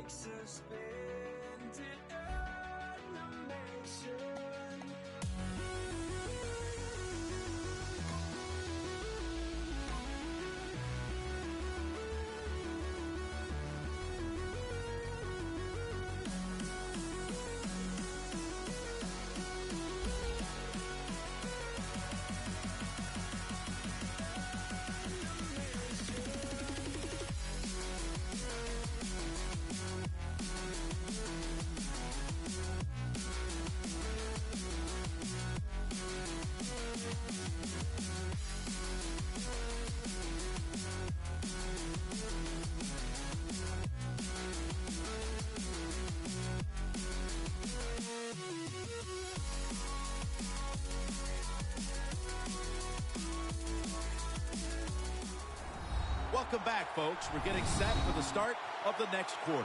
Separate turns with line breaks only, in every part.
suspended animation.
Welcome back, folks. We're getting set for the start of the next quarter.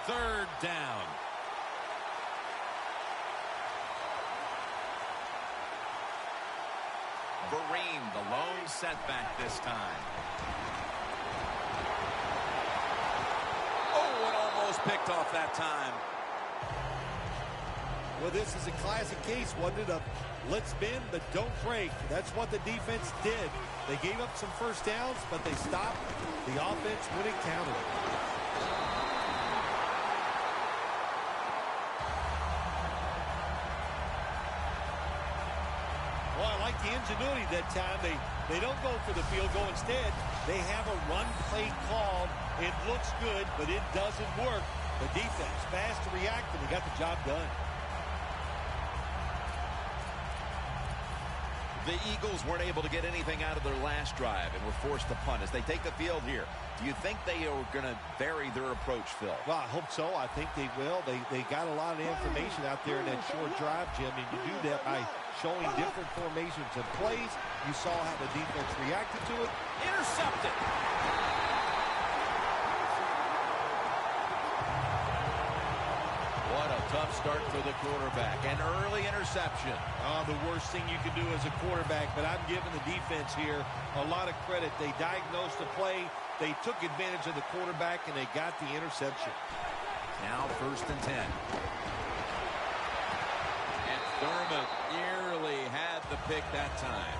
Third down. Vereen, the lone setback this time. Picked off that time.
Well, this is a classic case, wasn't it? Of let's bend, but don't break. That's what the defense did. They gave up some first downs, but they stopped the offense when it counted. Well, I like the ingenuity that time. They don't go for the field goal. Instead, they have a run play called. It looks good, but it doesn't work. The defense fast to react, and they got the job done.
The Eagles weren't able to get anything out of their last drive and were forced to punt as they take the field here. Do you think they are going to vary their approach, Phil?
Well, I hope so. I think they will. They got a lot of information out there in that short drive, Jim, and you do that by showing different formations and plays. You saw how the defense reacted to it.
Intercepted. What a tough start for the quarterback. An early interception.
The worst thing you can do as a quarterback, but I'm giving the defense here a lot of credit. They diagnosed the play, they took advantage of the quarterback, and they got the interception.
Now 1st and 10. And Thurman nearly had the pick that time.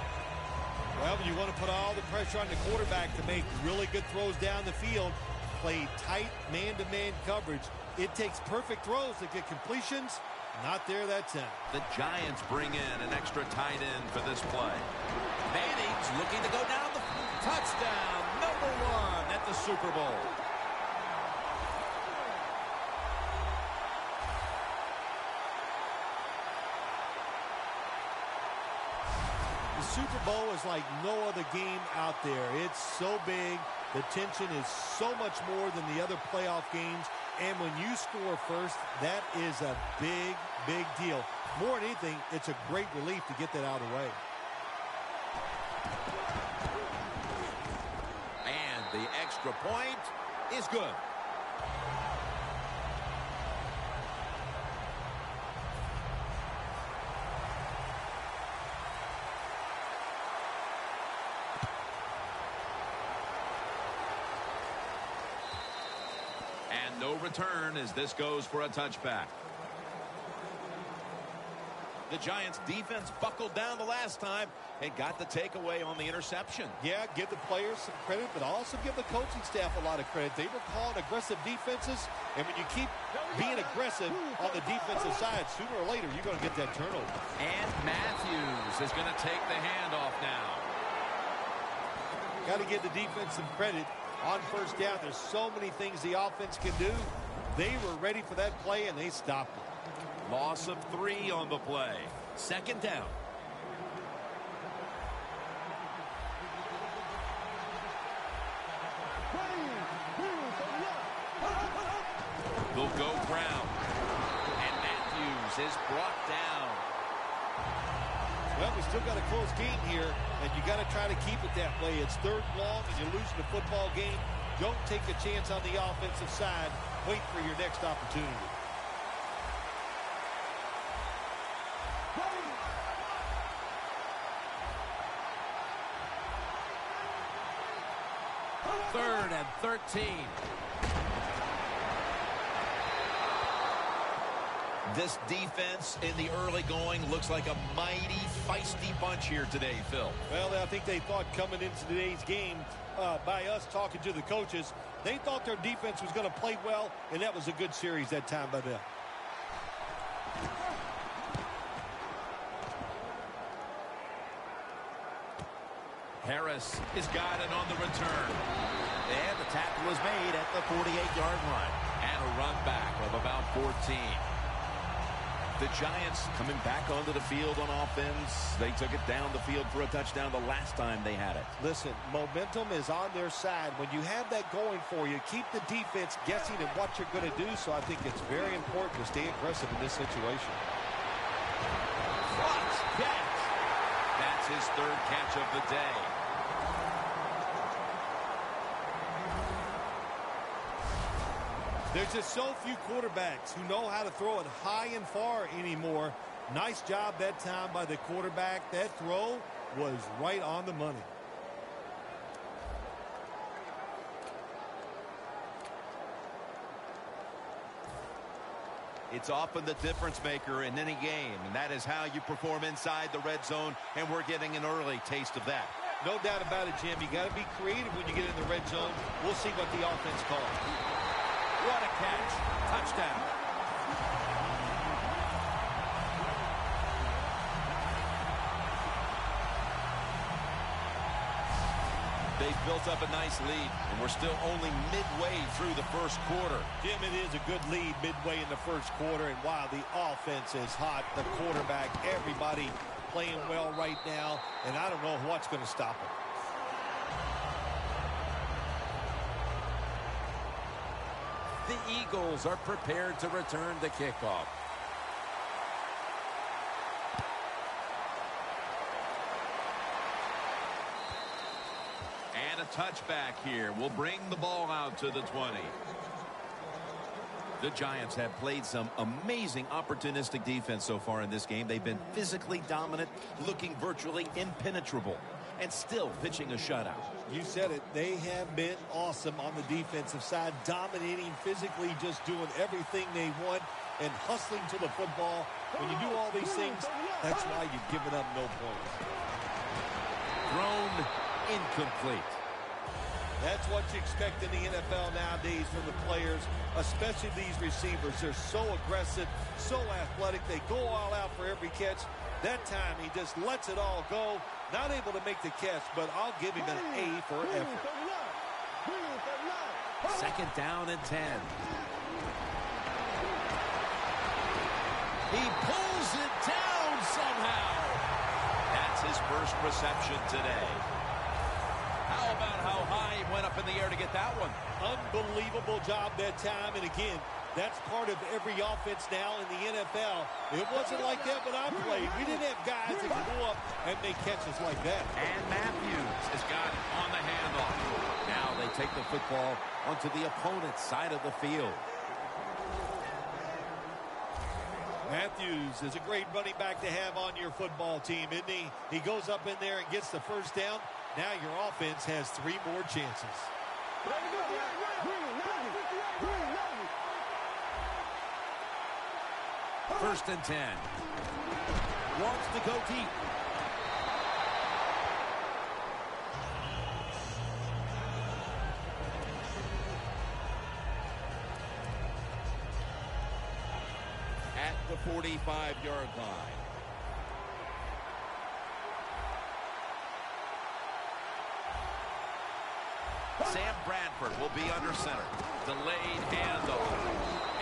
Well, you want to put all the pressure on the quarterback to make really good throws down the field, play tight man-to-man coverage. It takes perfect throws to get completions. Not there that time.
The Giants bring in an extra tight end for this play. Manning's looking to go down the touchdown. Number 1 at the Super Bowl.
The Super Bowl is like no other game out there. It's so big. The tension is so much more than the other playoff games. And when you score first, that is a big, big deal. More than anything, it's a great relief to get that out of the way.
And the extra point is good. No return as this goes for a touchback. The Giants defense buckled down the last time and got the takeaway on the interception.
Yeah, give the players some credit, but also give the coaching staff a lot of credit. They were calling aggressive defenses, and when you keep being aggressive on the defensive side, sooner or later you're going to get that turnover.
And Matthews is going to take the handoff now.
Got to give the defense some credit. On first down, there's so many things the offense can do. They were ready for that play, and they stopped it.
Loss of 3 on the play. 2nd down. They'll go Brown. And Matthews is brought down.
Well, we still got a close game here, and you got to try to keep it that way. It's 3rd and long, and you're losing the football game. Don't take a chance on the offensive side. Wait for your next opportunity.
13. This defense in the early going looks like a mighty feisty bunch here today, Phil.
Well, I think they thought coming into today's game, by us talking to the coaches, they thought their defense was going to play well, and that was a good series that time by them.
Harris is got it on the return. And the tackle is made at the 48-yard line. And a run back of about 14. The Giants coming back onto the field on offense. They took it down the field for a touchdown the last time they had it.
Listen, momentum is on their side. When you have that going for you, keep the defense guessing at what you're going to do. So I think it's very important to stay aggressive in this situation.
Clutch catch. That's his third catch of the day.
There's just so few quarterbacks who know how to throw it high and far anymore. Nice job that time by the quarterback. That throw was right on the money.
It's often the difference maker in any game, and that is how you perform inside the red zone, and we're getting an early taste of that.
No doubt about it, Jim. You got to be creative when you get in the red zone. We'll see what the offense calls.
What a catch. Touchdown. They've built up a nice lead, and we're still only midway through the first quarter.
Jim, it is a good lead midway in the first quarter, and wow, the offense is hot. The quarterback, everybody playing well right now, and I don't know what's going to stop them.
The Eagles are prepared to return the kickoff. And a touchback here will bring the ball out to the 20. The Giants have played some amazing opportunistic defense so far in this game. They've been physically dominant, looking virtually impenetrable, and still pitching a shutout.
You said it. They have been awesome on the defensive side, dominating physically, just doing everything they want and hustling to the football. When you do all these things, that's why you've given up no points.
Thrown incomplete.
That's what you expect in the NFL nowadays from the players, especially these receivers. They're so aggressive, so athletic. They go all out for every catch. That time, he just lets it all go. Not able to make the catch, but I'll give him an A for effort.
Second down and 10. He pulls it down somehow. That's his first reception today. How about how high he went up in the air to get that one?
Unbelievable job that time. And again, that's part of every offense now in the NFL. It wasn't like that when I played. We didn't have guys that could go up and make catches like that.
And Matthews has got it on the handoff. Now they take the football onto the opponent's side of the field.
Matthews is a great running back to have on your football team, isn't he? He goes up in there and gets the first down. Now your offense has 3 more chances.
First and 10. Wants to go deep. At the 45-yard line. Sam Bradford will be under center. Delayed handoff.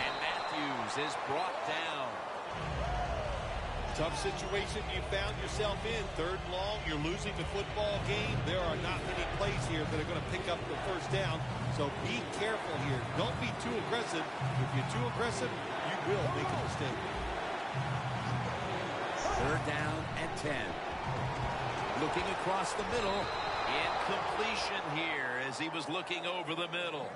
And Matthews is brought down.
Tough situation you found yourself in. 3rd and long, you're losing the football game. There are not many plays here that are going to pick up the first down. So be careful here. Don't be too aggressive. If you're too aggressive, you will make a mistake.
3rd down and 10. Looking across the middle. Incompletion here as he was looking over the middle.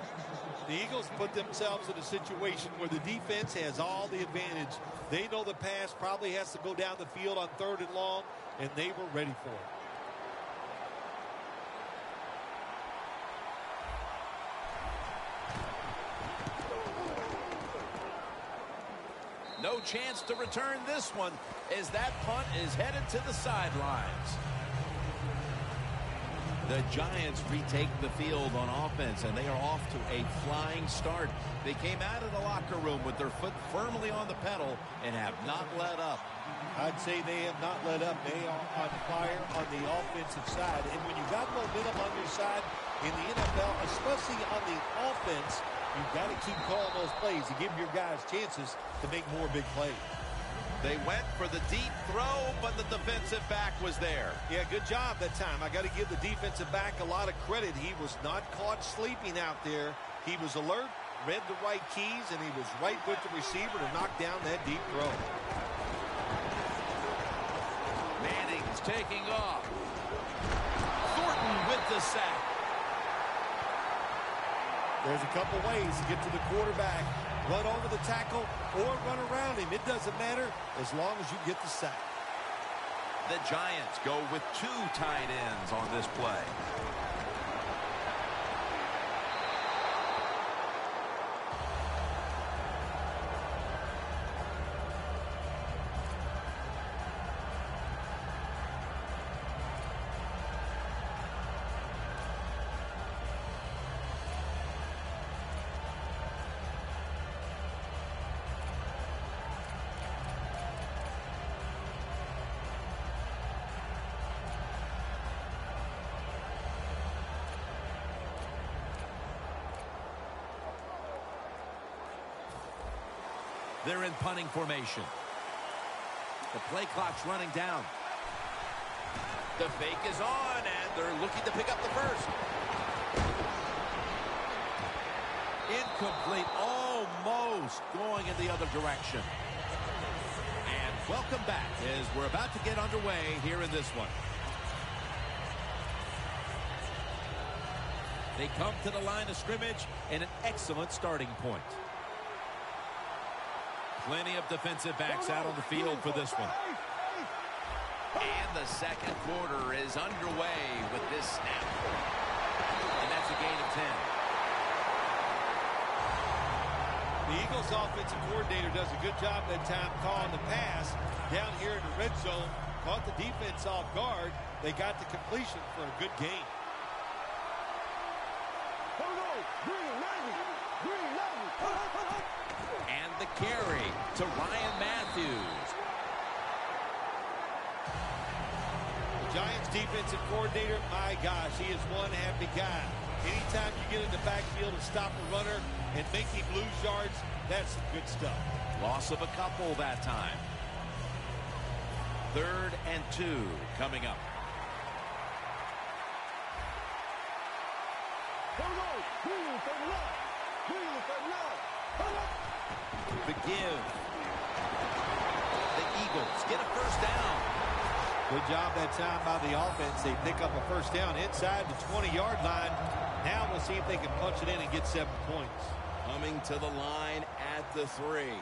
The Eagles put themselves in a situation where the defense has all the advantage. They know the pass probably has to go down the field on 3rd and long, and they were ready for it.
No chance to return this one as that punt is headed to the sidelines. The Giants retake the field on offense, and they are off to a flying start. They came out of the locker room with their foot firmly on the pedal and have not let up.
I'd say they have not let up. They are on fire on the offensive side. And when you got momentum on your side in the NFL, especially on the offense, you've got to keep calling those plays to give your guys chances to make more big plays.
They went for the deep throw, but the defensive back was there.
Yeah, good job that time. I got to give the defensive back a lot of credit. He was not caught sleeping out there. He was alert, read the right keys, and he was right with the receiver to knock down that deep throw.
Manning's taking off. Thornton with the sack.
There's a couple ways to get to the quarterback. Run over the tackle or run around him. It doesn't matter as long as you get the sack.
The Giants go with 2 tight ends on this play. They're in punting formation. The play clock's running down. The fake is on, and they're looking to pick up the first. Incomplete, almost going in the other direction. And welcome back as we're about to get underway here in this one. They come to the line of scrimmage in an excellent starting point. Plenty of defensive backs out on the field for this one. And the second quarter is underway with this snap. And that's a gain of 10.
The Eagles offensive coordinator does a good job that time calling the pass down here in the red zone. Caught the defense off guard. They got the completion for a good gain.
And the carry to Ryan Matthews.
The Giants defensive coordinator, my gosh, he is one happy guy. Anytime you get in the backfield and stop a runner and make him lose yards, that's some good stuff.
Loss of a couple that time. 3rd and 2 coming up. The give. The Eagles get a first down.
Good job that time by the offense. They pick up a first down inside the 20-yard line. Now we'll see if they can punch it in and get 7 points.
Coming to the line at the 3.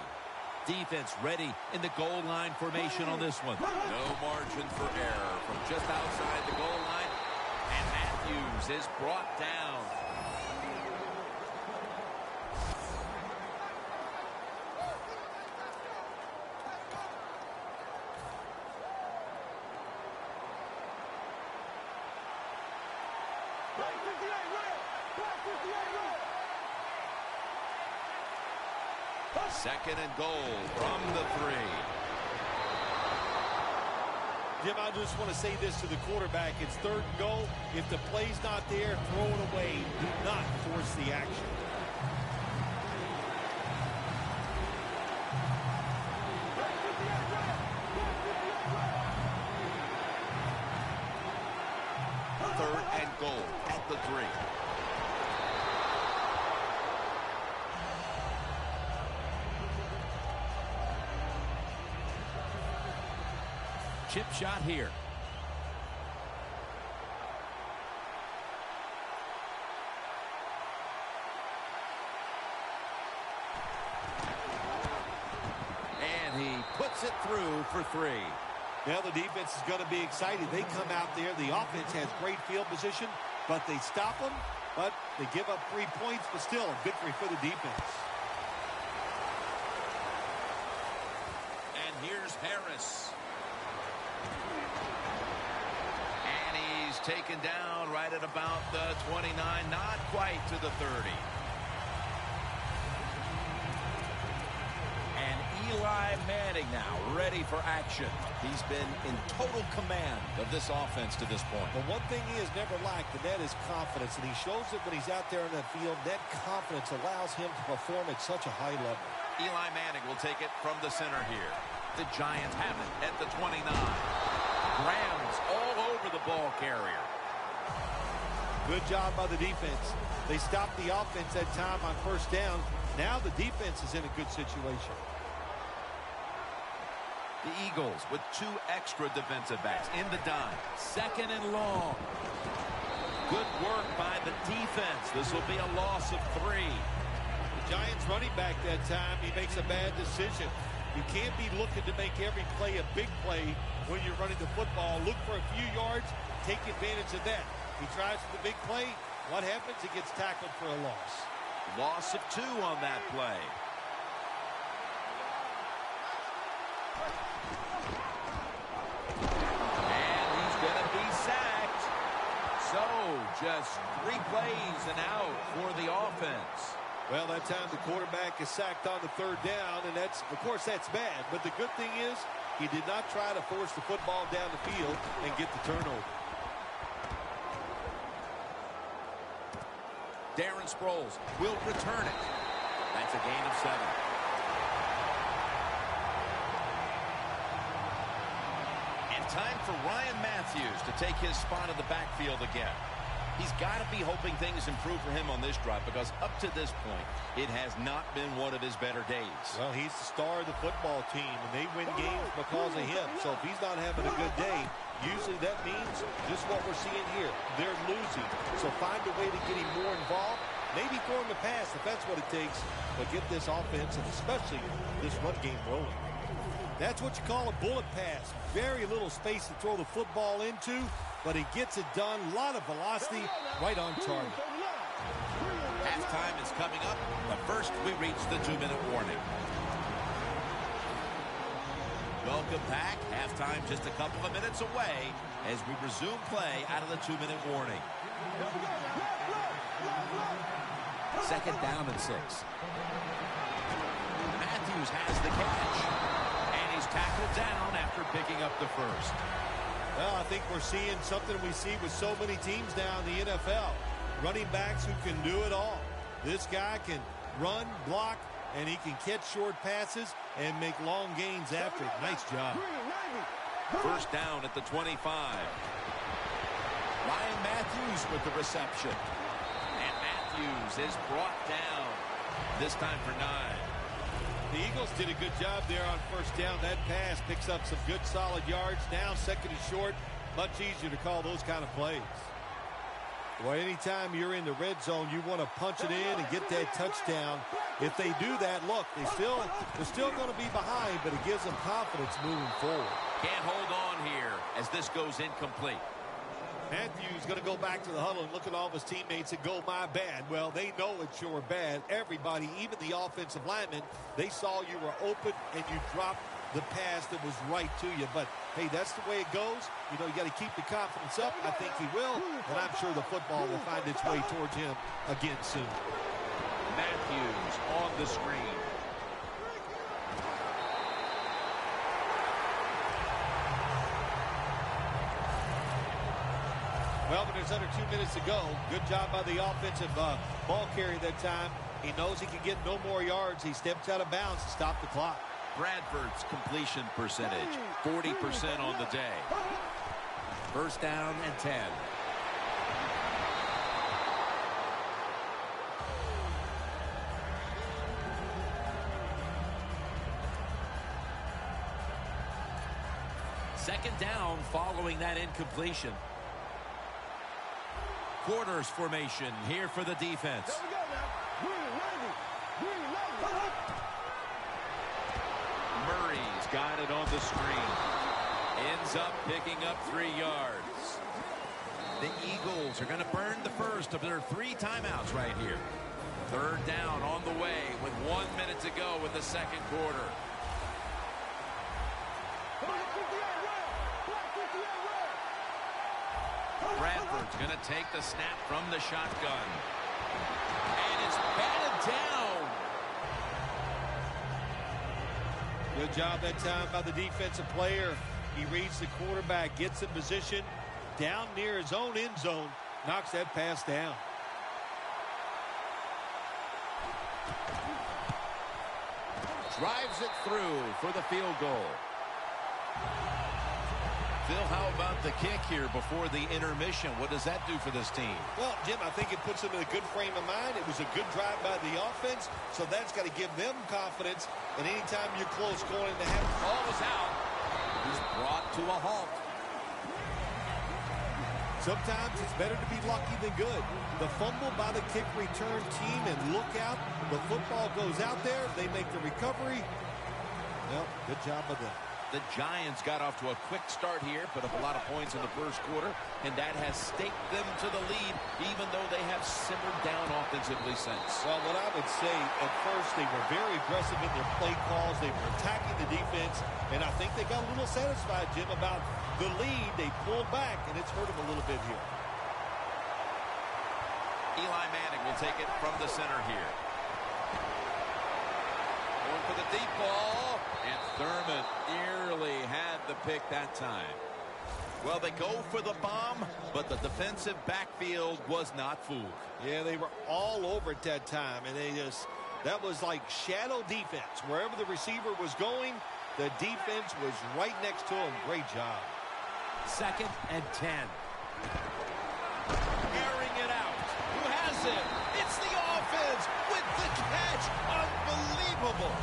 Defense ready in the goal line formation on this one. No margin for error from just outside the goal line. And Matthews is brought down. Second and goal from the 3.
Jim, I just want to say this to the quarterback. It's 3rd and goal. If the play's not there, throw it away. Do not force the action.
Third and goal at the 3. Chip shot here. And he puts it through for 3.
Now the defense is going to be excited. They come out there. The offense has great field position, but they stop them. But they give up 3 points, but still a victory for the defense.
here's Harris. And he's taken down right at about the 29, not quite to the 30. And Eli Manning now ready for action.
He's been in total command of this offense to this point.
But one thing he has never lacked, and that is confidence. And he shows it when he's out there in that field. That confidence allows him to perform at such a high level.
Eli Manning will take it from the center here. The Giants have it at the 29. Rams all over the ball carrier.
Good job by the defense. They stopped the offense that time on first down. Now the defense is in a good situation.
The Eagles with 2 extra defensive backs in the dime. 2nd and long. Good work by the defense. This will be a loss of 3.
The Giants running back that time, he makes a bad decision. You can't be looking to make every play a big play when you're running the football. Look for a few yards, take advantage of that. He tries for the big play. What happens? He gets tackled for a loss.
Loss of 2 on that play. And he's going to be sacked. So just 3 plays and out for the offense.
Well, that time the quarterback is sacked on the 3rd down, and that's, of course, that's bad. But the good thing is he did not try to force the football down the field and get the turnover.
Darren Sproles will return it. That's a gain of 7. And time for Ryan Matthews to take his spot in the backfield again. He's got to be hoping things improve for him on this drive because up to this point, it has not been one of his better days.
Well, he's the star of the football team, and they win games because of him. So if he's not having a good day, usually that means just what we're seeing here. They're losing. So find a way to get him more involved. Maybe throw him a pass if that's what it takes. But get this offense, and especially this run game, rolling. That's what you call a bullet pass. Very little space to throw the football into, but he gets it done. A lot of velocity, right on target.
Halftime is coming up, but first we reach the 2-minute warning. Welcome back. Halftime just a couple of minutes away as we resume play out of the 2-minute warning. 2nd down and 6. Matthews has the catch. And he's tackled down after picking up the first.
Well, I think we're seeing something we see with so many teams now in the NFL. Running backs who can do it all. This guy can run, block, and he can catch short passes and make long gains after it. Nice job.
First down at the 25. Ryan Matthews with the reception. And Matthews is brought down. This time for 9.
The Eagles did a good job there on first down. That pass picks up some good solid yards. Now 2nd and short. Much easier to call those kind of plays. Well, anytime you're in the red zone, you want to punch it in and get that touchdown. If they do that, look, they're still going to be behind, but it gives them confidence moving forward.
Can't hold on here as this goes incomplete.
Matthews going to go back to the huddle and look at all of his teammates and go, my bad. Well, they know it's your bad. Everybody, even the offensive linemen, they saw you were open and you dropped the pass that was right to you. But, hey, that's the way it goes. You know, you got to keep the confidence up. I think he will, and I'm sure the football will find its way towards him again soon.
Matthews on the screen.
Well, but there's under 2 minutes to go. Good job by the offensive ball carrier that time. He knows he can get no more yards. He steps out of bounds to stop the clock.
Bradford's completion percentage, 40% on the day. First down and 10. Second down following that incompletion. Quarters formation here for the defense. Murray's got it on the screen. Ends up picking up 3 yards. The Eagles are going to burn the first of their 3 timeouts right here. Third down on the way with 1 minute to go in the second quarter. Bradford's going to take the snap from the shotgun. And it's batted down.
Good job that time by the defensive player. He reads the quarterback, gets in position down near his own end zone, knocks that pass down.
Drives it through for the field goal. Phil, how about the kick here before the intermission? What does that do for this team?
Well, Jim, I think it puts them in a good frame of mind. It was a good drive by the offense, so that's got to give them confidence. And anytime you're close going into half,
Ball is out. He's brought to a halt.
sometimes it's better to be lucky than good. The fumble by the kick return team, and look out, the football goes out there. They make the recovery. Well, good job of them.
The Giants got off to a quick start here, put up a lot of points in the first quarter, and that has staked them to the lead, even though they have simmered down offensively since.
Well, what I would say, at first, they were very aggressive in their play calls. They were attacking the defense, and I think they got a little satisfied, Jim, about the lead. They pulled back, and it's hurt them a little bit here.
Eli Manning will take it from the center here. Going for the deep ball, and Thurman nearly had the pick that time. Well, they go for the bomb, but the defensive backfield was not fooled.
Yeah, they were all over at that time, and that was like shadow defense. Wherever the receiver was going, the defense was right next to him. Great job.
2nd and 10. Airing it out. Who has it? It's the offense with the catch. Unbelievable.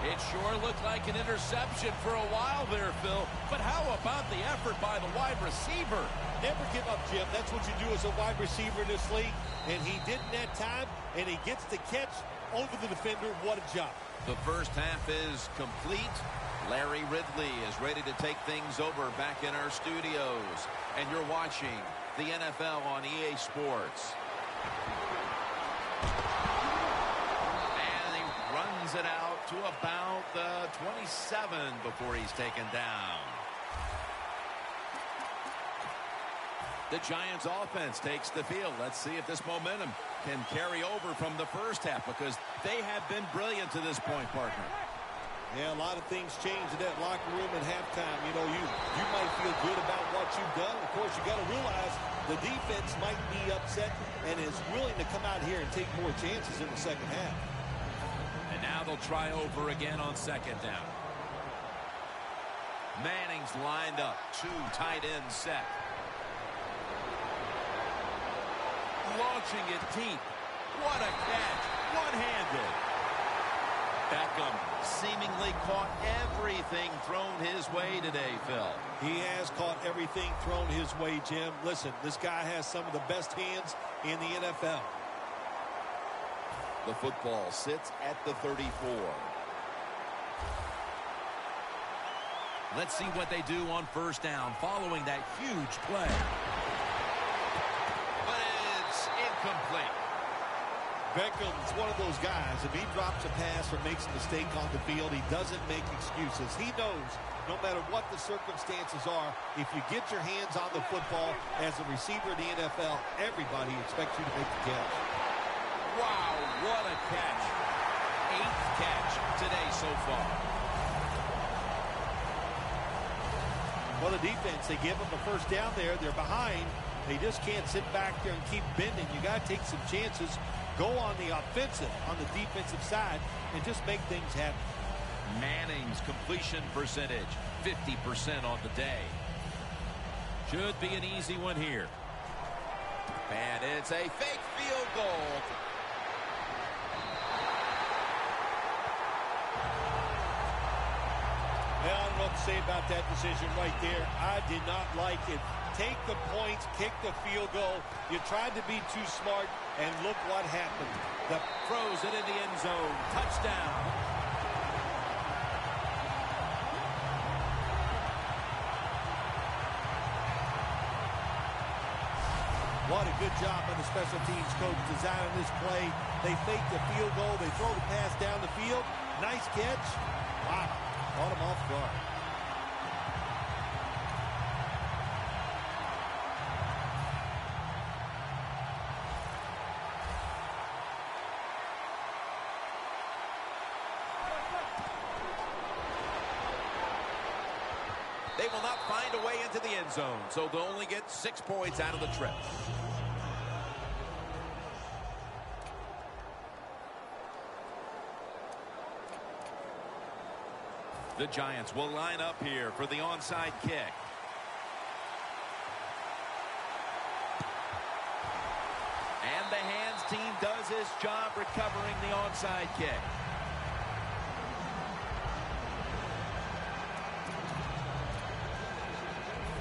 It sure looked like an interception for a while there, Phil. But how about the effort by the wide receiver?
Never give up, Jim. That's what you do as a wide receiver in this league. And he didn't that time, and he gets the catch over the defender. What a job.
The first half is complete. Larry Ridley is ready to take things over back in our studios. And you're watching the NFL on EA Sports. And he runs it out to about the 27 before he's taken down. The Giants offense takes the field. Let's see if this momentum can carry over from the first half, because they have been brilliant to this point, partner.
Yeah, a lot of things changed in that locker room at halftime. You know, you might feel good about what you've done. Of course, you got to realize the defense might be upset and is willing to come out here and take more chances in the second half.
And now they'll try over again on 2nd down. Manning's lined up. 2 tight ends set. Launching it deep. What a catch. One-handed. Beckham seemingly caught everything thrown his way today, Phil.
He has caught everything thrown his way, Jim. Listen, this guy has some of the best hands in the NFL.
The football sits at the 34.
Let's see what they do on 1st down following that huge play. But it's incomplete.
Beckham's one of those guys. If he drops a pass or makes a mistake on the field, he doesn't make excuses. He knows no matter what the circumstances are, if you get your hands on the football as a receiver in the NFL, everybody expects you to make the catch.
Wow, what a catch. 8th catch today so far.
Well, the defense, they give them the first down there. They're behind. They just can't sit back there and keep bending. You got to take some chances. Go on the offensive, on the defensive side, and just make things happen.
Manning's completion percentage, 50% on the day. Should be an easy one here. And it's a fake field goal.
Well, I don't know what to say about that decision right there. I did not like it. Take the points, kick the field goal. You tried to be too smart, and look what happened.
Throws it in the end zone. Touchdown.
What a good job by the special teams coach designing this play. They fake the field goal. They throw the pass down the field. Nice catch. Wow. Caught him off guard.
They will not find a way into the end zone, so they'll only get 6 points out of the trip. The Giants will line up here for the onside kick. And the hands team does his job recovering the onside kick.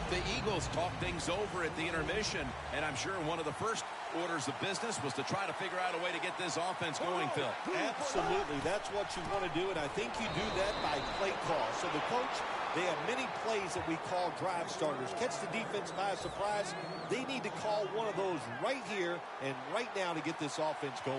The Eagles talk things over at the intermission, and I'm sure one of the first orders of business was to try to figure out a way to get this offense going, Phil.
Absolutely. That's what you want to do, and I think you do that by play call. So the coach, they have many plays that we call drive starters. Catch the defense by surprise. They need to call one of those right here and right now to get this offense going.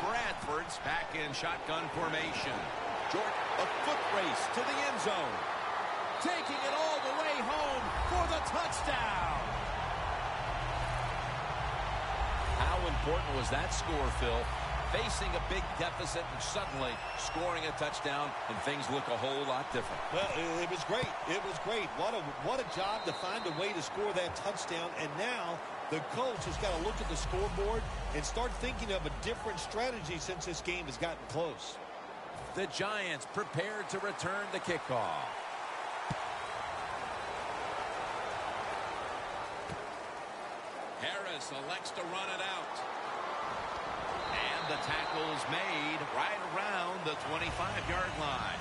Bradford's back in shotgun formation. Jordan, a foot race to the end zone. Taking it all the way home for the touchdown. How important was that score, Phil? Facing a big deficit and suddenly scoring a touchdown, and things look a whole lot different.
Well, it was great. It was great. What a job to find a way to score that touchdown, and now the coach has got to look at the scoreboard and start thinking of a different strategy since this game has gotten close.
The Giants prepared to return the kickoff. Harris elects to run it out. And the tackle is made right around the 25-yard line.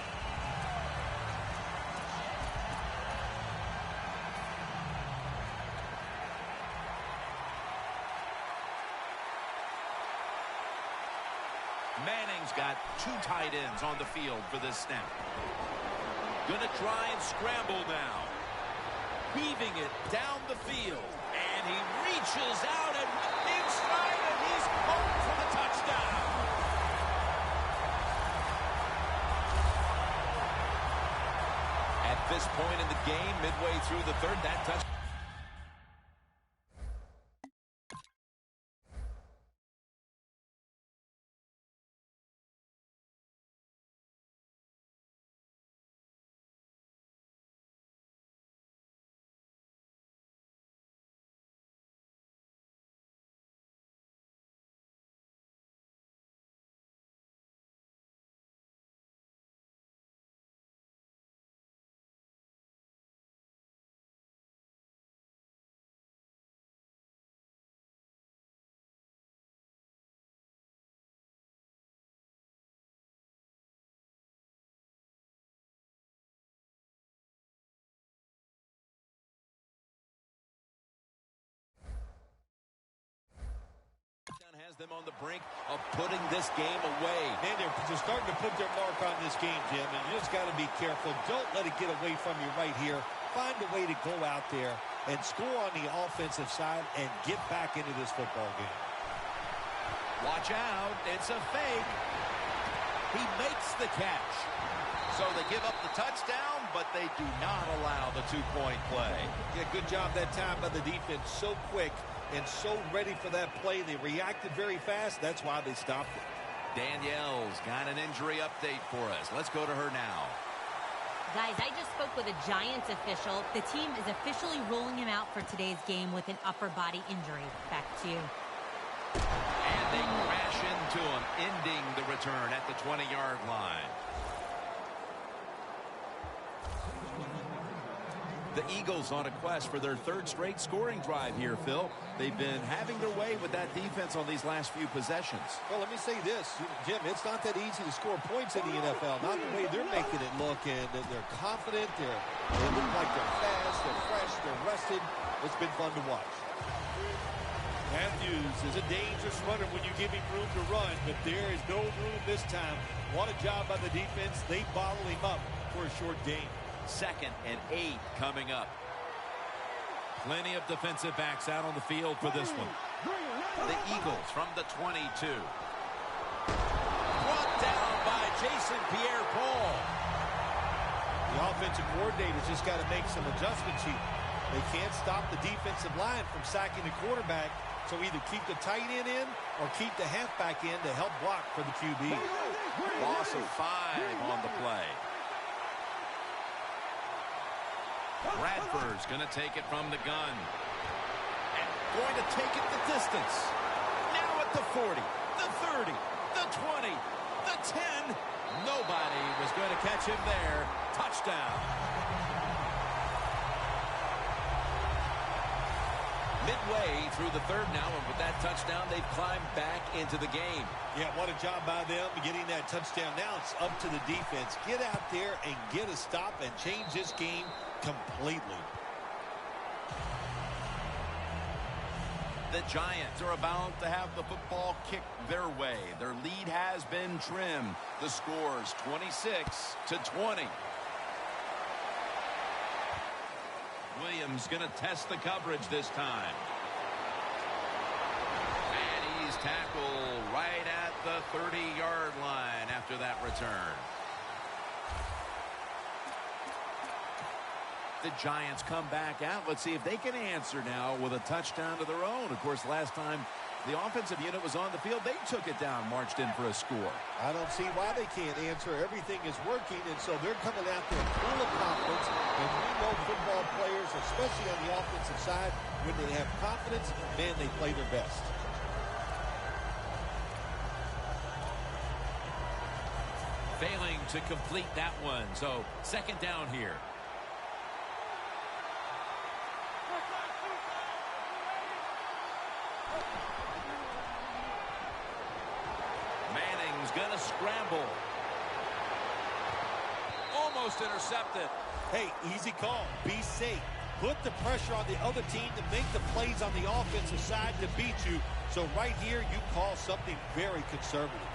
Manning's got 2 tight ends on the field for this snap. Gonna try and scramble now. Weaving it down the field. And he reaches out and inside, and he's home for the touchdown. At this point in the game, midway through the third, that touchdown. Has them on the brink of putting this game away.
Man, they're starting to put their mark on this game, Jim, and you just got to be careful. Don't let it get away from you right here. Find a way to go out there and score on the offensive side and get back into this football game.
Watch out. It's a fake. He makes the catch. So they give up the touchdown, but they do not allow the 2-point play.
Yeah, good job that time by the defense. So quick and so ready for that play. They reacted very fast. That's why they stopped it.
Danielle's got an injury update for us. Let's go to her now.
Guys, I just spoke with a Giants official. The team is officially ruling him out for today's game with an upper body injury. Back to you.
And they crash into him, ending the return at the 20-yard line. The Eagles on a quest for their 3rd straight scoring drive here, Phil. They've been having their way with that defense on these last few possessions.
Well, let me say this, Jim, it's not that easy to score points in the NFL. Not the way they're making it look, and they're confident. They look like they're fast, they're fresh, they're rested. It's been fun to watch. Matthews is a dangerous runner when you give him room to run, but there is no room this time. What a job by the defense. They bottle him up for a short gain.
2nd and 8 coming up. Plenty of defensive backs out on the field for this one. The Eagles from the 22. Brought down by Jason Pierre-Paul.
The offensive coordinator's just got to make some adjustments here. They can't stop the defensive line from sacking the quarterback, so either keep the tight end in or keep the halfback in to help block for the QB.
Loss of 5 on the play. Bradford's going to take it from the gun. And going to take it the distance. Now at the 40, the 30, the 20, the 10. Nobody was going to catch him there. Touchdown. Midway through the 3rd now, and with that touchdown, they've climbed back into the game.
Yeah, what a job by them getting that touchdown. Now it's up to the defense. Get out there and get a stop and change this game completely.
The Giants are about to have the football kicked their way. Their lead has been trimmed. The score's 26-20. Williams going to test the coverage this time. And he's tackled right at the 30-yard line after that return. The Giants come back out. Let's see if they can answer now with a touchdown of their own. Of course, last time the offensive unit was on the field, they took it down, marched in for a score.
I don't see why they can't answer. Everything is working, and so they're coming out there full of confidence. And we know football players, especially on the offensive side, when they have confidence, man, they play their best.
Failing to complete that one, so 2nd down here. Manning's gonna scramble. Almost intercepted.
Hey, easy call. Be safe. Put the pressure on the other team to make the plays on the offensive side to beat you. So right here, you call something very conservative.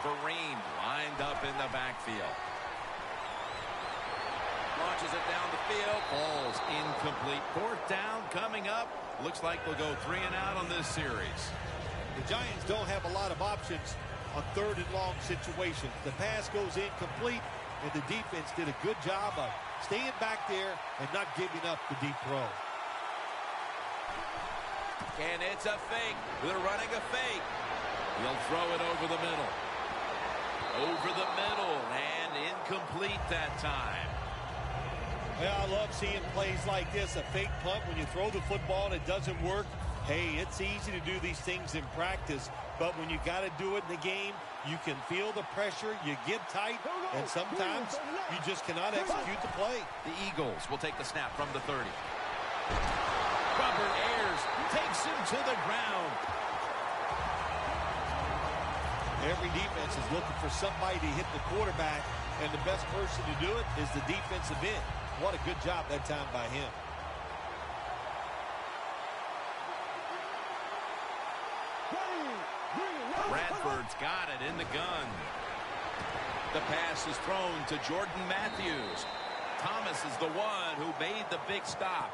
Vereen lined up in the backfield. Launches it down the field. Falls incomplete. 4th down coming up. Looks like they'll go 3 and out on this series.
The Giants don't have a lot of options on 3rd and long situations. The pass goes incomplete, and the defense did a good job of staying back there and not giving up the deep throw.
And it's a fake. They're running a fake. He'll throw it over the middle. Over the middle, and incomplete that time.
Well, I love seeing plays like this, a fake punt when you throw the football and it doesn't work. Hey, it's easy to do these things in practice, but when you got to do it in the game, you can feel the pressure, you get tight, and sometimes you just cannot execute the play.
The Eagles will take the snap from the 30. Robert Ayers takes him to the ground.
Every defense is looking for somebody to hit the quarterback, and the best person to do it is the defensive end. What a good job that time by him.
Bradford's got it in the gun. The pass is thrown to Jordan Matthews. Thomas is the one who made the big stop.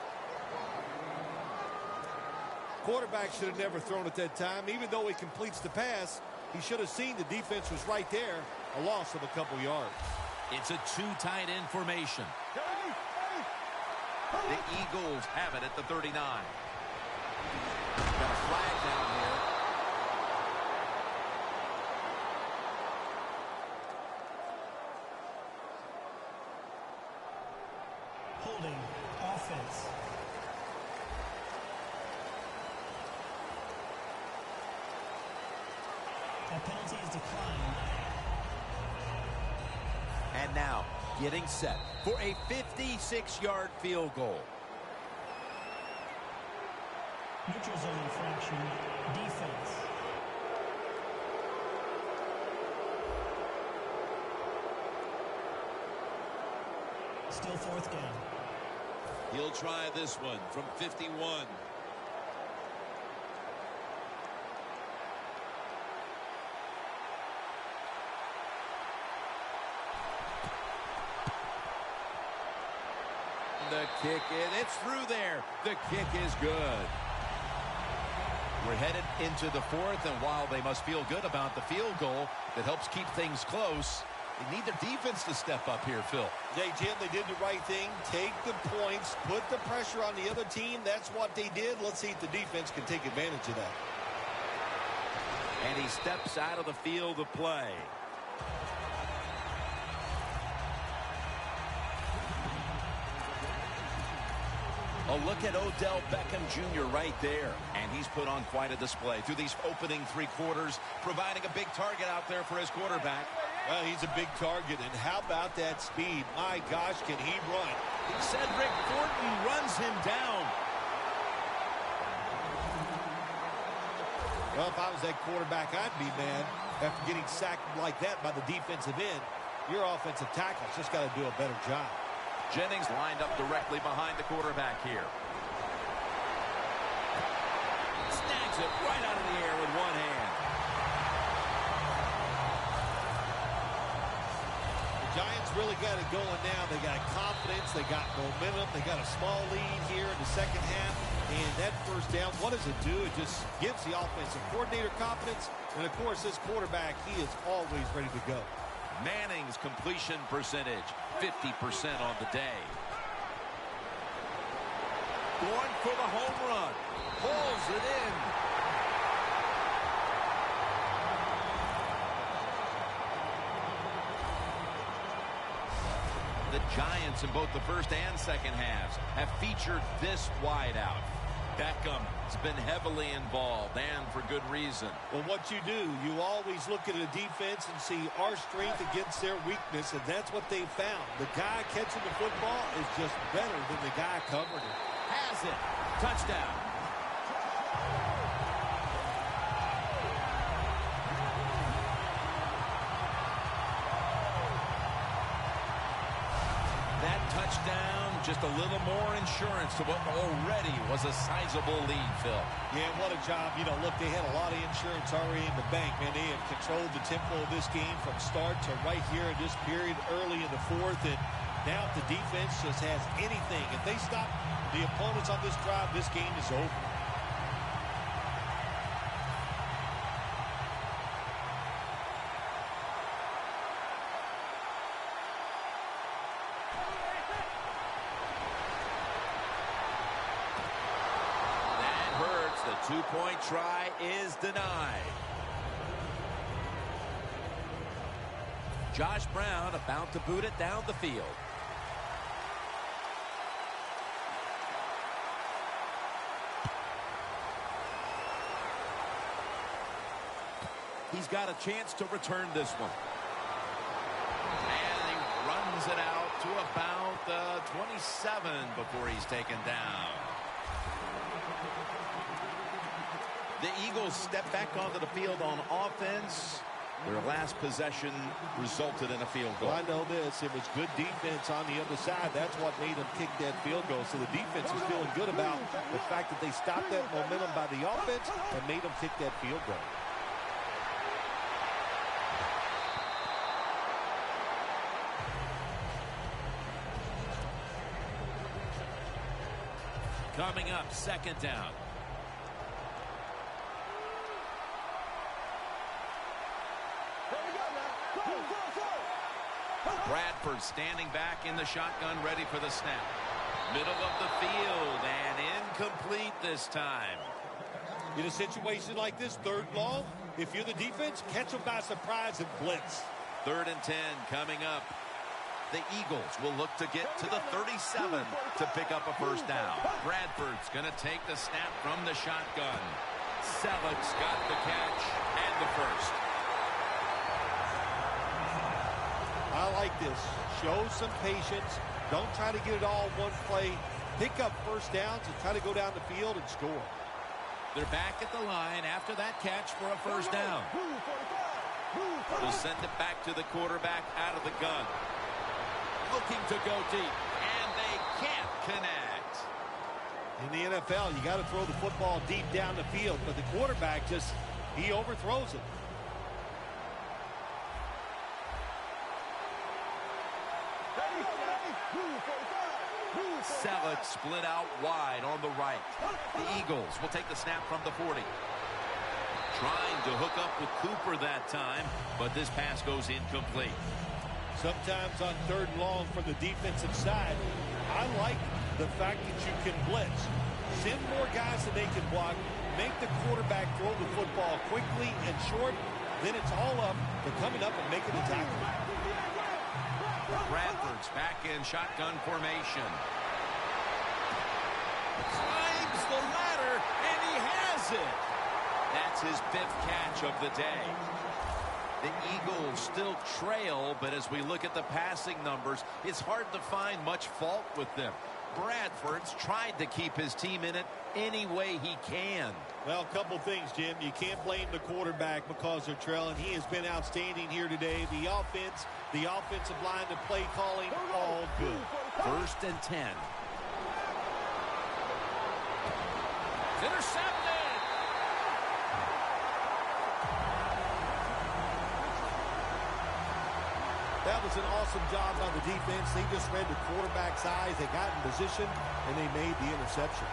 Quarterback should have never thrown it that time. Even though he completes the pass, he should have seen the defense was right there. A loss of a couple yards.
It's a 2 tight end formation. The Eagles have it at the 39. Got a flag down here.
Holding offense. That penalty is declined.
And now getting set for a 56-yard field goal.
Neutral zone infraction. Defense. Still 4th down.
He'll try this one from 51. The kick, it's through there. The kick is good. We're headed into the fourth, and while they must feel good about the field goal that helps keep things close, they need their defense to step up here, Phil.
Hey, Jim, they did the right thing. Take the points, put the pressure on the other team. That's what they did. Let's see if the defense can take advantage of that.
And he steps out of the field of play. A look at Odell Beckham Jr. right there. And he's put on quite a display through these opening three quarters, providing a big target out there for his quarterback.
Well, he's a big target, and how about that speed? My gosh, can he run?
Cedric Thornton runs him down.
Well, if I was that quarterback, I'd be mad after getting sacked like that by the defensive end. Your offensive tackle's just got to do a better job.
Jennings lined up directly behind the quarterback here. Snags it right out of the air with one hand.
The Giants really got it going now. They got confidence. They got momentum. They got a small lead here in the second half. And that first down, what does it do? It just gives the offensive coordinator confidence. And, of course, this quarterback, he is always ready to go.
Manning's completion percentage, 50% on the day. Going for the home run. Pulls it in. The Giants in both the first and second halves have featured this wideout. Beckham has been heavily involved, and for good reason.
Well, what you do, you always look at a defense and see our strength against their weakness, and that's what they found. The guy catching the football is just better than the guy covering it.
Has it. Touchdown. That touchdown, just a little more insurance to what already was a sizable lead, Phil.
Yeah, what a job. You know, look, they had a lot of insurance already in the bank, man. They have controlled the tempo of this game from start to right here in this period early in the fourth. And now if the defense just has anything, if they stop the opponents on this drive, this game is over.
Two-point try is denied. Josh Brown about to boot it down the field. He's got a chance to return this one. And he runs it out to about the 27 before he's taken down. The Eagles step back onto the field on offense. Their last possession resulted in a field goal.
Well, I know this. It was good defense on the other side. That's what made them kick that field goal. So the defense is feeling good about the fact that they stopped that momentum by the offense and made them kick that field goal.
Coming up, second down. Bradford standing back in the shotgun, ready for the snap. Middle of the field, and incomplete this time.
In a situation like this, third long, if you're the defense, catch them by surprise and blitz.
3rd and 10 coming up. The Eagles will look to get to the 37 to pick up a first down. Bradford's going to take the snap from the shotgun. Selleck's got the catch and the first.
I like this. Show some patience. Don't try to get it all in one play. Pick up first downs and try to go down the field and score.
They're back at the line after that catch for a first down. They'll send it back to the quarterback out of the gun. Looking to go deep, and they can't connect.
In the NFL, you got to throw the football deep down the field, but the quarterback he overthrows it.
Selleck split out wide on the right. The Eagles will take the snap from the 40. Trying to hook up with Cooper that time, but this pass goes incomplete.
Sometimes on 3rd and long from the defensive side, I like the fact that you can blitz. Send more guys that they can block. Make the quarterback throw the football quickly and short. Then it's all up to coming up and making the tackle.
Bradford's back in shotgun formation. Climbs the ladder, and he has it. That's his 5th catch of the day. The Eagles still trail, but as we look at the passing numbers, it's hard to find much fault with them. Bradford's tried to keep his team in it any way he can.
Well, a couple things, Jim. You can't blame the quarterback because they're trailing. He has been outstanding here today. The offense, the offensive line, the play calling, all good.
1st and 10. It's intercepted.
That was an awesome job by the defense. They just read the quarterback's eyes. They got in position, and they made the interception.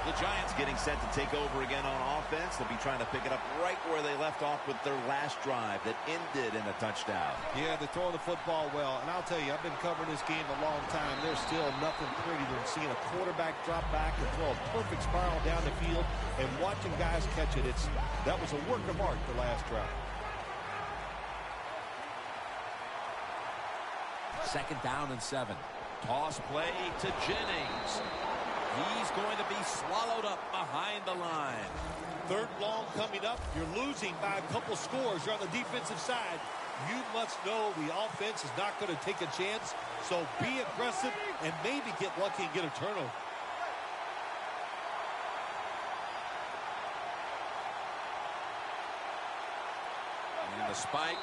The Giants getting set to take over again on offense. They'll be trying to pick it up right where they left off with their last drive that ended in a touchdown.
Yeah, they're throwing the football well. And I'll tell you, I've been covering this game a long time. There's still nothing prettier than seeing a quarterback drop back and throw a perfect spiral down the field and watching guys catch it. That was a work of art the last drive.
2nd down and 7. Toss play to Jennings. He's going to be swallowed up behind the line.
3rd long coming up. You're losing by a couple scores. You're on the defensive side. You must know the offense is not going to take a chance. So be aggressive and maybe get lucky and get a turnover.
And the spike.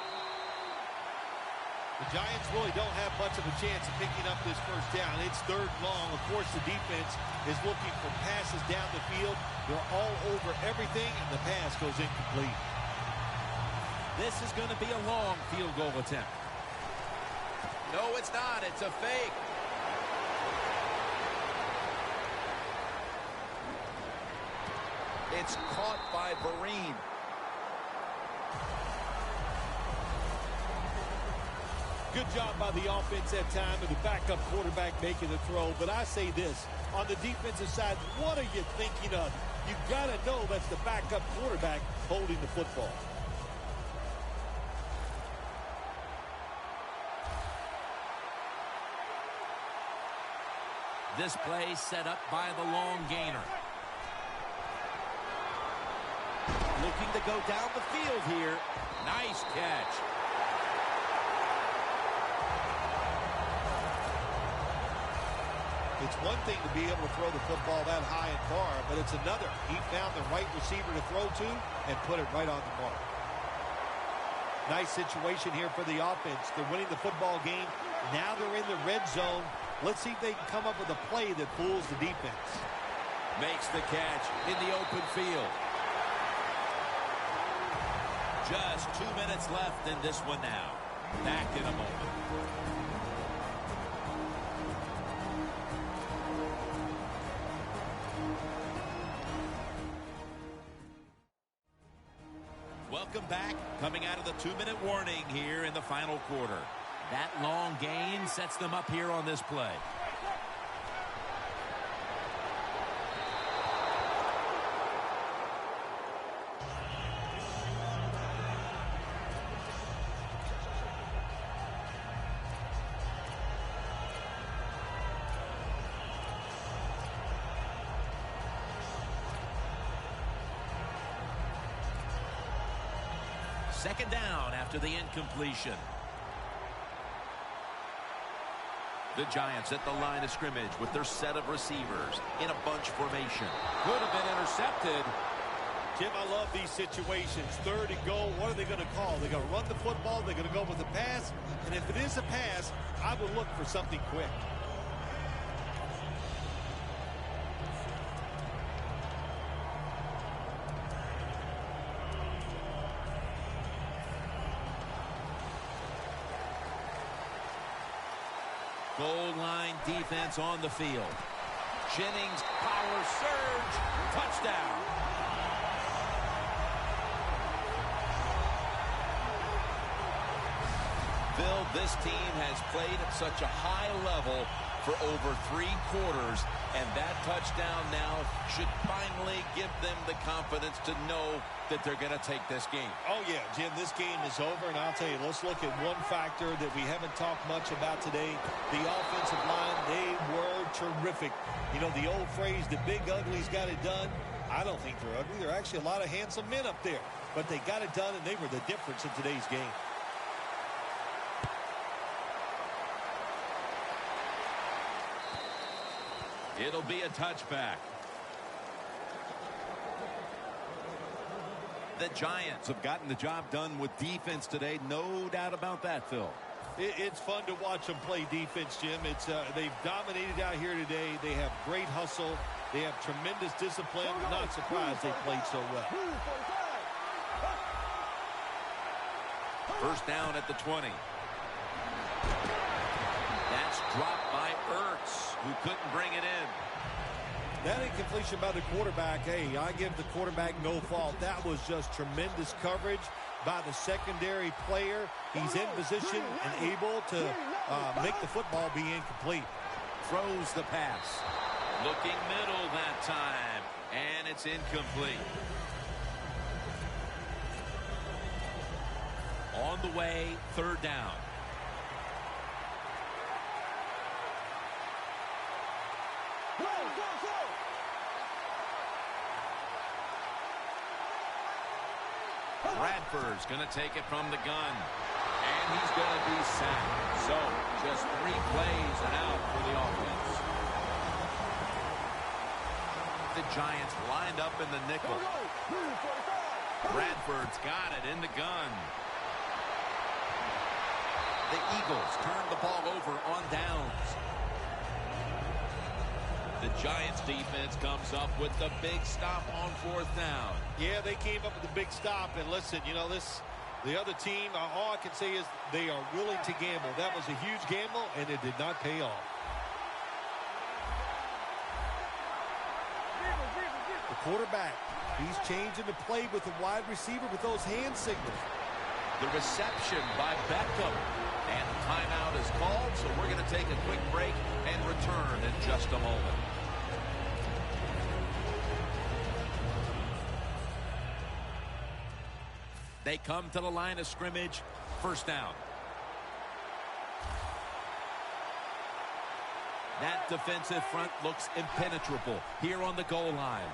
The Giants really don't have much of a chance of picking up this 1st down. It's 3rd long. Of course, the defense is looking for passes down the field. They're all over everything, and the pass goes incomplete.
This is going to be a long field goal attempt. No, it's not. It's a fake. It's caught by Vereen.
Good job by the offense that time and the backup quarterback making the throw. But I say this, on the defensive side, what are you thinking of? You got to know that's the backup quarterback holding the football.
This play set up by the long gainer. Looking to go down the field here. Nice catch.
It's one thing to be able to throw the football that high and far, but it's another. He found the right receiver to throw to and put it right on the mark. Nice situation here for the offense. They're winning the football game. Now they're in the red zone. Let's see if they can come up with a play that fools the defense.
Makes the catch in the open field. Just 2 minutes left in this one now. Back in a moment. Welcome back. Coming out of the 2-minute warning here in the final quarter. That long gain sets them up here on this play. Second down after the incompletion. The Giants at the line of scrimmage with their set of receivers in a bunch formation. Could have been intercepted.
Jim, I love these situations. 3rd and goal. What are they going to call? They're going to run the football. They're going to go with a pass. And if it is a pass, I would look for something quick.
Goal line defense on the field. Jennings, power surge, touchdown. Phil, this team has played at such a high level for over 3 quarters, and that touchdown now should finally give them the confidence to know that they're going to take this game.
Oh, yeah, Jim, this game is over, and I'll tell you, let's look at one factor that we haven't talked much about today. The offensive line, they were terrific. You know, the old phrase, the big ugly's got it done. I don't think they're ugly. There are actually a lot of handsome men up there, but they got it done, and they were the difference in today's game.
It'll be a touchback. The Giants have gotten the job done with defense today. No doubt about that, Phil.
It's fun to watch them play defense, Jim. They've dominated out here today. They have great hustle. They have tremendous discipline. I'm not surprised they played so well.
First down at the 20. That's dropped by Ertz, who couldn't bring it in.
That incompletion by the quarterback, hey, I give the quarterback no fault. That was just tremendous coverage by the secondary player. He's in position and able to make the football be incomplete.
Throws the pass. Looking middle that time, and it's incomplete. On the way, third down. Bradford's going to take it from the gun. And he's going to be sacked. So, just 3 plays and out for the offense. The Giants lined up in the nickel. Bradford's got it in the gun. The Eagles turn the ball over on downs. The Giants defense comes up with the big stop on 4th down.
Yeah, they came up with the big stop. And listen, you know, the other team, all I can say is they are willing to gamble. That was a huge gamble, and it did not pay off. The quarterback, he's changing the play with the wide receiver with those hand signals.
The reception by Beckham. And the timeout is called, so we're going to take a quick break and return in just a moment. They come to the line of scrimmage. First down. That defensive front looks impenetrable here on the goal line.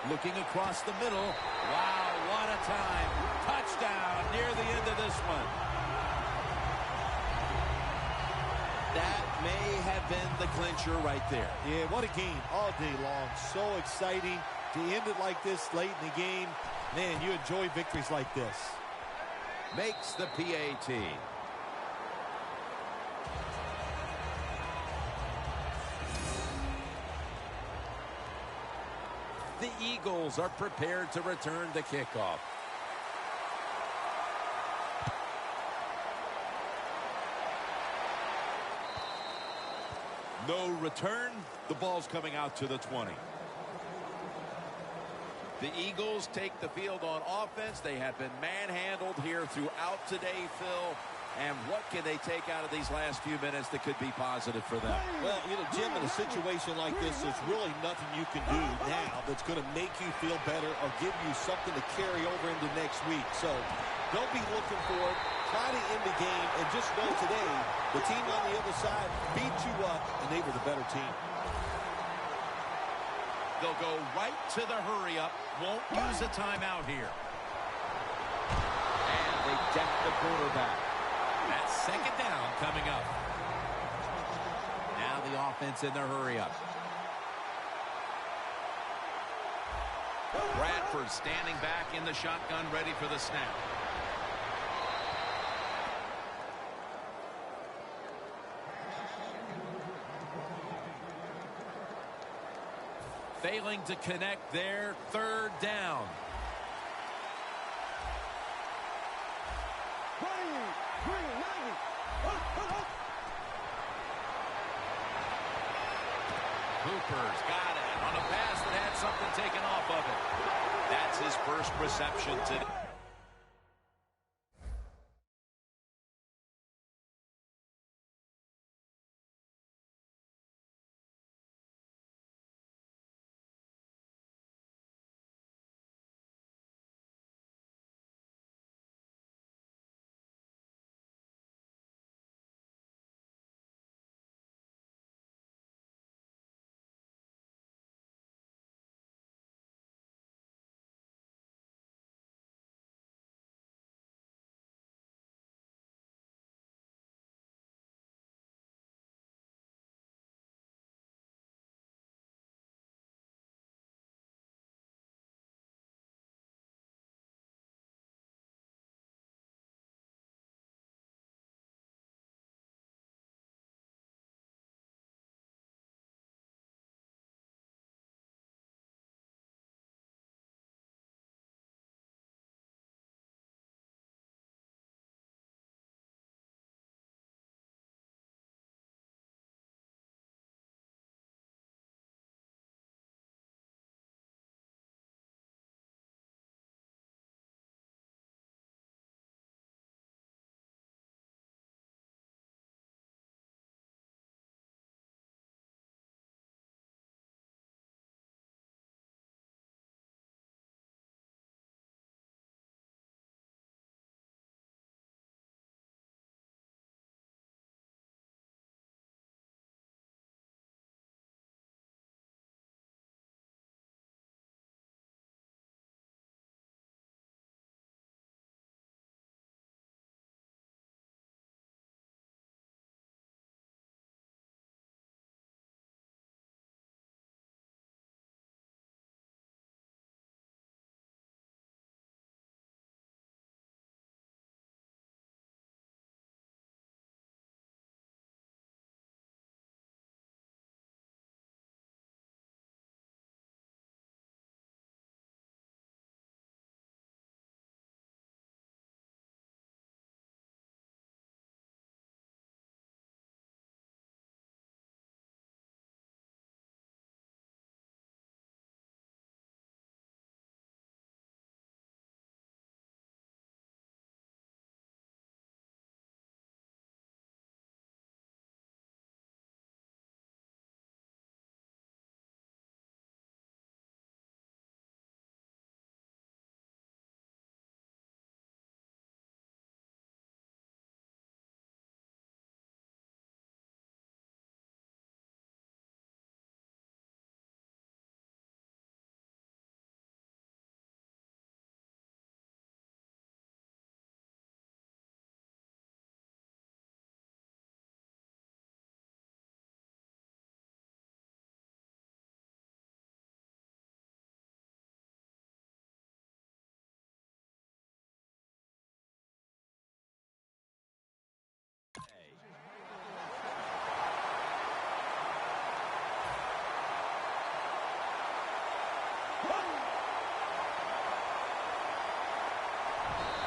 Looking across the middle. Wow, what a time. Touchdown near the end of this one. That may have been the clincher right there.
Yeah, what a game all day long. So exciting to end it like this late in the game. Man, you enjoy victories like this.
Makes the PAT. The Eagles are prepared to return the kickoff. No return. The ball's coming out to the 20. The Eagles take the field on offense. They have been manhandled here throughout today, Phil. And what can they take out of these last few minutes that could be positive for them?
Well, you know, Jim, in a situation like this, there's really nothing you can do now that's going to make you feel better or give you something to carry over into next week. So don't be looking for it. Try to end the game and just know today the team on the other side beat you up and they were the better team.
They'll go right to the hurry-up. Won't use a timeout here. And they deck the quarterback. That's second down coming up. Now the offense in their hurry-up. Bradford standing back in the shotgun, ready for the snap. Failing to connect there, third down. Cooper's got it on a pass that had something taken off of it. That's his first reception today.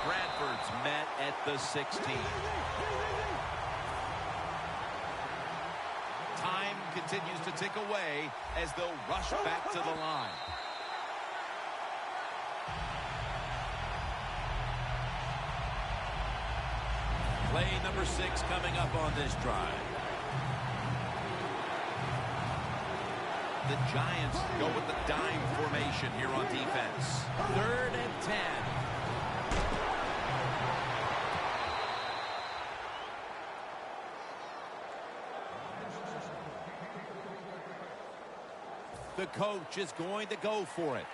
Bradford's met at the 16. Time continues to tick away as they'll rush back to the line. Play number 6 coming up on this drive. The Giants go with the dime formation here on defense. 3rd and 10. The coach is going to go for it.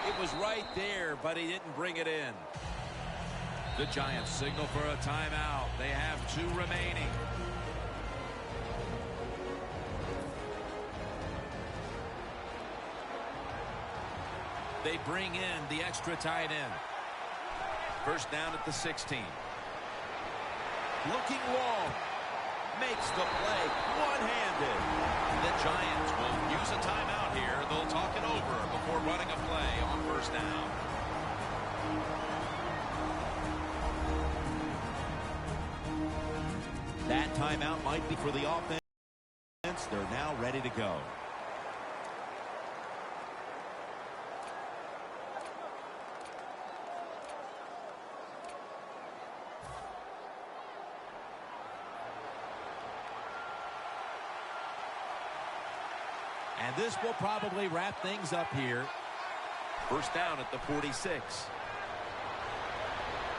It was right there, but he didn't bring it in. The Giants signal for a timeout. They have 2 remaining. They bring in the extra tight end. First down at the 16. Looking long. makes the play one-handed. The Giants will use a timeout here. They'll talk it over before running a play on first down.
That timeout might be for the offense. They're now ready to go. And this will probably wrap things up here.
First down at the 46.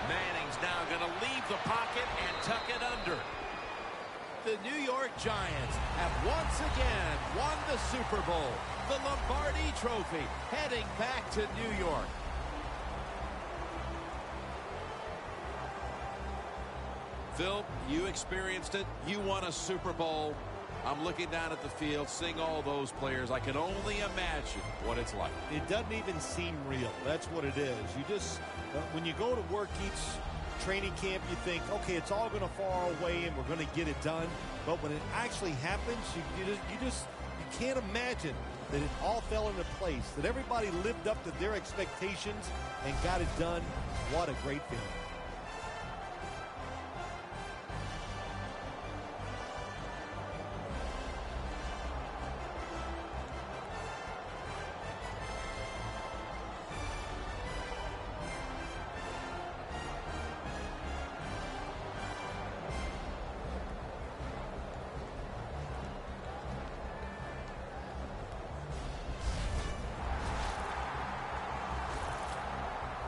Manning's now going to leave the pocket and tuck it under.
The New York Giants have once again won the Super Bowl. The Lombardi Trophy heading back to New York.
Phil, you experienced it. You won a Super Bowl. I'm looking down at the field, seeing all those players. I can only imagine what it's like.
It doesn't even seem real. That's what it is. You just, when you go to work each training camp, you think, okay, it's all going to fall away and we're going to get it done. But when it actually happens, you can't imagine that it all fell into place, that everybody lived up to their expectations and got it done. What a great feeling.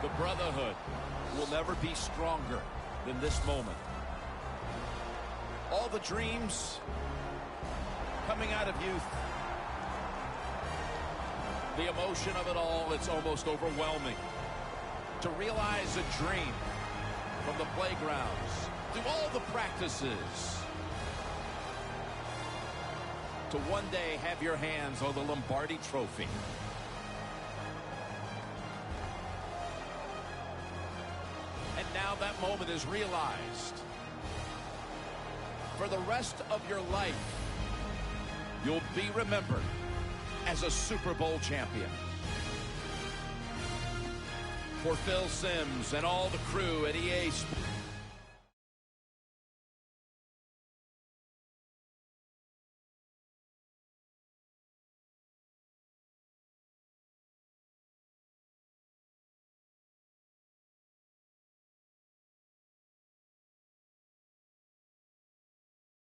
The brotherhood will never be stronger than this moment. All the dreams coming out of youth. The emotion of it all, it's almost overwhelming. To realize a dream from the playgrounds, through all the practices, to one day have your hands on the Lombardi Trophy. And now that moment is realized. For the rest of your life, you'll be remembered as a Super Bowl champion. For Phil Simms and all the crew at EA Sports.